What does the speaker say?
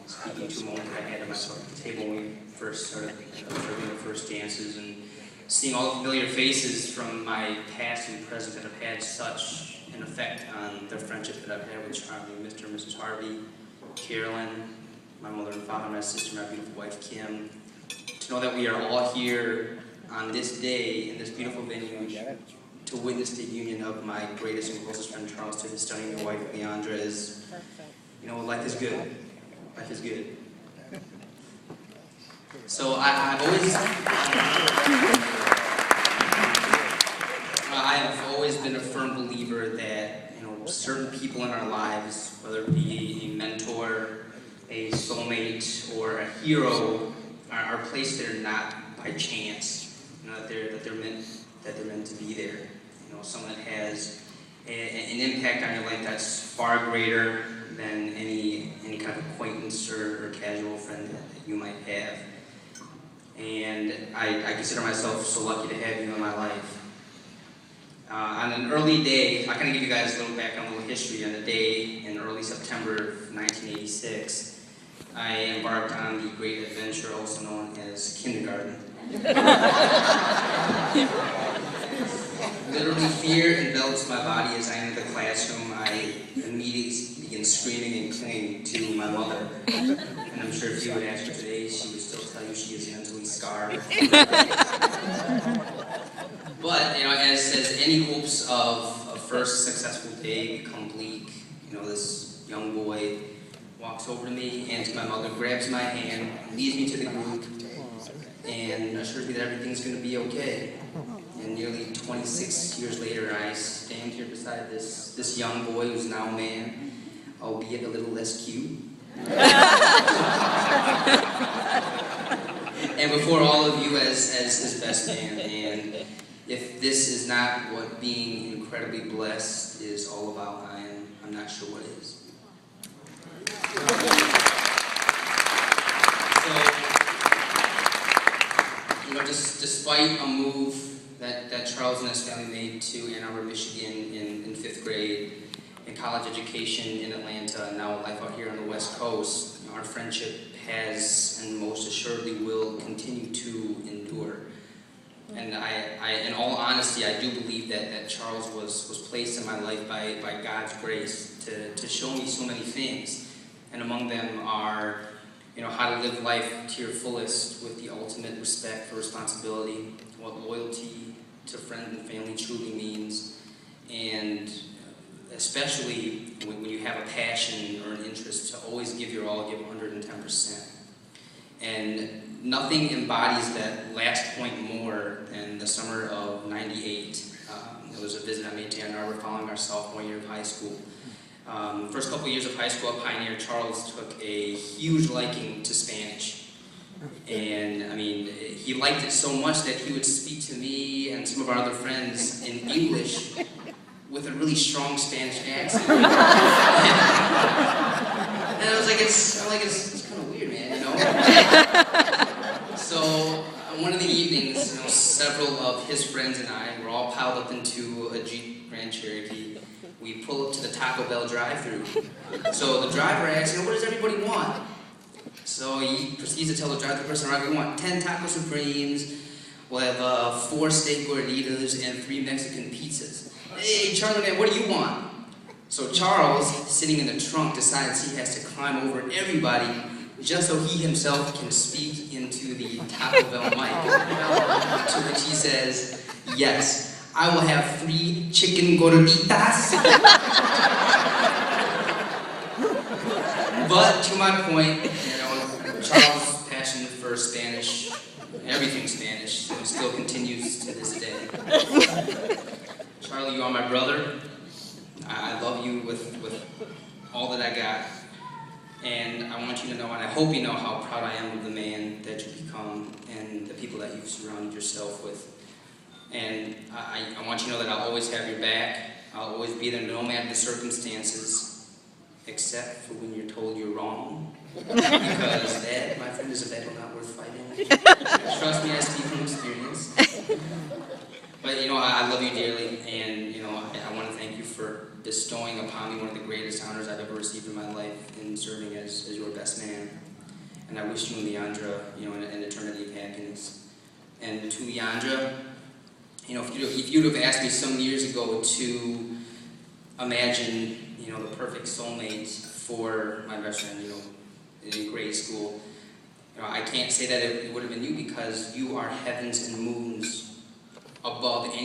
speaking to a moment that I had at my table when we first started serving the first dances, and seeing all the familiar faces from my past and present that have had such an effect on the friendship that I've had with Charlie, Mr. and Mrs. Harvey, Carolyn, my mother and father, my sister, my beautiful wife Kim. To know that we are all here on this day in this beautiful venue to witness the union of my greatest and closest friend Charles to his stunning new wife Ondra is, you know, life is good. Life is good. So I've always been a firm believer that, you know, certain people in our lives, whether it be a mentor, a soulmate, or a hero, are placed there not by chance. You know, that they're meant to be there. You know, someone that has an impact on your life that's far greater than any kind of acquaintance or casual friend that you might have. And I consider myself so lucky to have you in my life. On an early day, I kind of give you guys a little background, a little history. On a day in early September of 1986, I embarked on the great adventure also known as kindergarten. Literally, fear envelops my body as I enter the classroom. I immediately begin screaming and clinging to my mother. And I'm sure if you would ask her today, she would still tell you she is mentally scarred. But, you know, as any hopes of a first successful day become bleak, you know, this young boy walks over to me, hands to my mother, grabs my hand, leads me to the group, and assures me that everything's going to be okay. And nearly 26 years later, I stand here beside this young boy who's now a man, albeit a little less cute. And before all of you as his best man. And if this is not what being incredibly blessed is all about, I'm not sure what is. So, you know, despite a move that Charles and his family made to Ann Arbor, Michigan in 5th grade, and college education in Atlanta, and now life out here on the West Coast, you know, our friendship has and most assuredly will continue to endure. And in all honesty, I do believe that Charles was placed in my life by God's grace to show me so many things. And among them are, you know, how to live life to your fullest with the ultimate respect for responsibility, what loyalty to friends and family truly means, and especially when you have a passion or an interest, to always give your all, give 110%. And nothing embodies that last point more than the summer of '98. It was a visit I made to Ann Arbor following our sophomore year of high school. First couple years of high school at Pioneer, Charles took a huge liking to Spanish. And I mean, he liked it so much that he would speak to me and some of our other friends in English with a really strong Spanish accent. And I was like, it's kind of weird, man, you know? So one of the evenings, you know, several of his friends and I were all piled up into a Jeep Grand Cherokee. We pull up to the Taco Bell drive-thru. So the driver asks, you know, what does everybody want? So he proceeds to tell the driver person, all right, we want 10 taco supremes, we'll have 4 steak gorditas, and 3 Mexican pizzas. Hey, Charlie, man, what do you want? So Charles, sitting in the trunk, decides he has to climb over everybody just so he himself can speak into the Taco Bell mic. To which he says, yes, I will have 3 chicken gorditas. But to my point, you know, Charles' passion for Spanish, everything Spanish, you know, still continues to this day. Charlie, you are my brother. I love you with all that I got. And I want you to know, and I hope you know, how proud I am of the man that you've become and the people that you've surrounded yourself with. And I want you to know that I'll always have your back. I'll always be there no matter the circumstances, except for when you're told you're wrong. Because that, my friend, is a battle not worth fighting. Trust me, I speak from experience. But, you know, I love you dearly, and, you know, I want to thank you for bestowing upon me one of the greatest honors I've ever received in my life in serving as your best man. and I wish you and Leandra, you know, an eternity of happiness. And to Leandra, you know, if you'd have asked me some years ago to imagine, you know, the perfect soulmate for my best friend, you know, in grade school, you know, I can't say that it would have been you, because you are heavens and moons above any